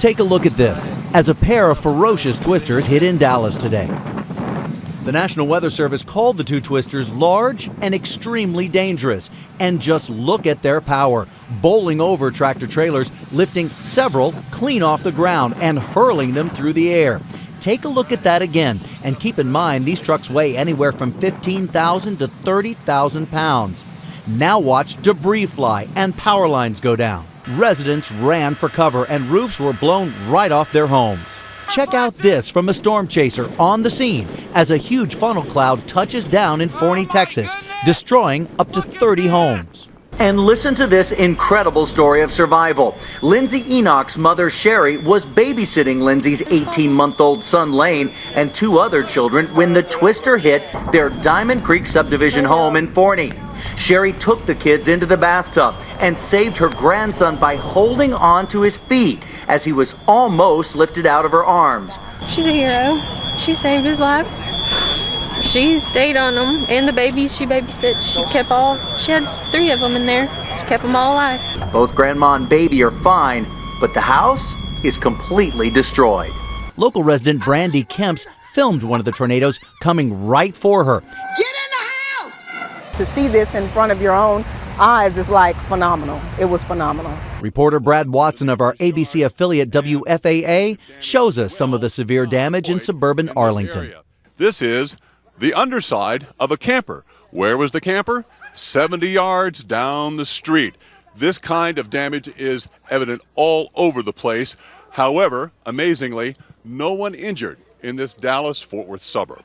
Take a look at this as a pair of ferocious twisters hit in Dallas today. The National Weather Service called the two twisters large and extremely dangerous. And just look at their power, bowling over tractor trailers, lifting several clean off the ground and hurling them through the air. Take a look at that again, and keep in mind these trucks weigh anywhere from 15,000 to 30,000 pounds. Now watch debris fly and power lines go down. Residents ran for cover and roofs were blown right off their homes. Check out this from a storm chaser on the scene as a huge funnel cloud touches down in Forney, Texas, destroying up to 30 homes. And listen to this incredible story of survival. Lindsay Enoch's mother, Sherry, was babysitting Lindsay's 18-month-old son, Lane, and two other children when the twister hit their Diamond Creek subdivision home in Forney. Sherry took the kids into the bathtub and saved her grandson by holding on to his feet as he was almost lifted out of her arms. She's a hero. She saved his life. She stayed on them and the babies she babysat. She had 3 of them in there. She kept them all alive. Both grandma and baby are fine, but the house is completely destroyed. Local resident Brandy Kemps filmed one of the tornadoes coming right for her. Get in the house! To see this in front of your own eyes is like phenomenal. It was phenomenal. Reporter Brad Watson of our ABC affiliate WFAA shows us some of the severe damage in suburban Arlington. This is the underside of a camper. Where was the camper? 70 yards down the street. This kind of damage is evident all over the place. However, amazingly, no one injured in this Dallas-Fort Worth suburb.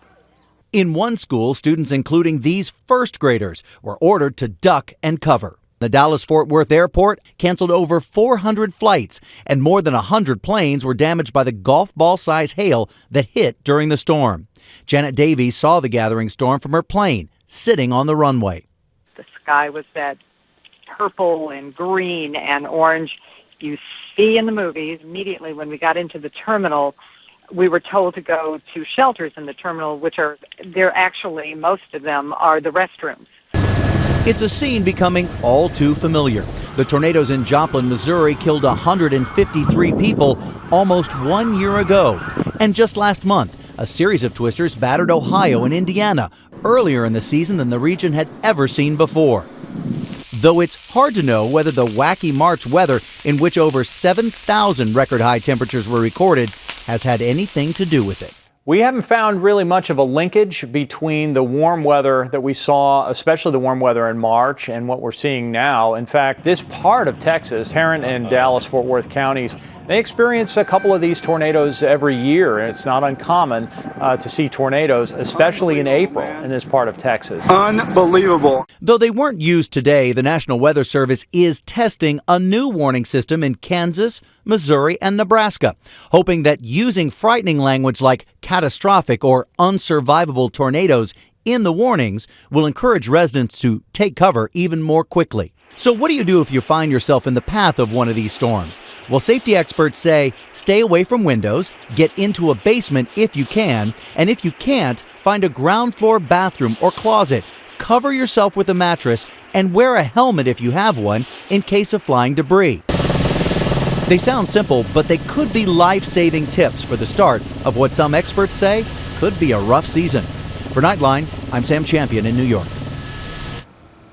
In one school, students, including these first graders, were ordered to duck and cover. The Dallas-Fort Worth airport canceled over 400 flights, and more than 100 planes were damaged by the golf ball-size hail that hit during the storm. Janet Davies saw the gathering storm from her plane, sitting on the runway. The sky was that purple and green and orange you see in the movies. Immediately when we got into the terminal, we were told to go to shelters in the terminal, which are, they're actually, most of them are the restrooms. It's a scene becoming all too familiar. The tornadoes in Joplin, Missouri killed 153 people almost 1 year ago. And just last month, a series of twisters battered Ohio and Indiana earlier in the season than the region had ever seen before. Though it's hard to know whether the wacky March weather, in which over 7,000 record high temperatures were recorded, has had anything to do with it. We haven't found really much of a linkage between the warm weather that we saw, especially the warm weather in March, and what we're seeing now. In fact, this part of Texas, Tarrant and Dallas-Fort Worth counties, they experience a couple of these tornadoes every year, and it's not uncommon to see tornadoes, especially in April in this part of Texas. Unbelievable. Though they weren't used today, the National Weather Service is testing a new warning system in Kansas, Missouri, and Nebraska, hoping that using frightening language like catastrophic or unsurvivable tornadoes in the warnings will encourage residents to take cover even more quickly. So what do you do if you find yourself in the path of one of these storms? Well, safety experts say stay away from windows, get into a basement if you can, and if you can't, find a ground floor bathroom or closet. Cover yourself with a mattress and wear a helmet if you have one in case of flying debris. They sound simple, but they could be life-saving tips for the start of what some experts say could be a rough season. For Nightline, I'm Sam Champion in New York.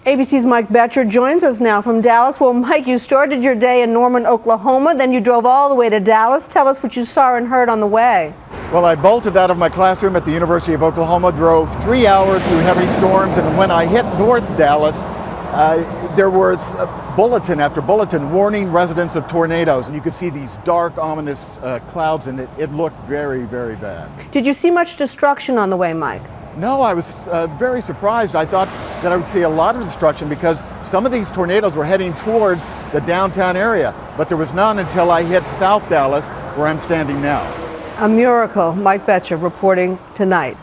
ABC's Mike Betcher joins us now from Dallas. Well, Mike, you started your day in Norman, Oklahoma, then you drove all the way to Dallas. Tell us what you saw and heard on the way. Well, I bolted out of my classroom at the University of Oklahoma, drove 3 hours through heavy storms, and when I hit North Dallas, there was bulletin after bulletin warning residents of tornadoes, and you could see these dark, ominous clouds, and it looked very, very bad. Did you see much destruction on the way, Mike? No, I was very surprised. I thought that I would see a lot of destruction because some of these tornadoes were heading towards the downtown area, but there was none until I hit South Dallas, where I'm standing now. A miracle. Mike Betcher reporting tonight.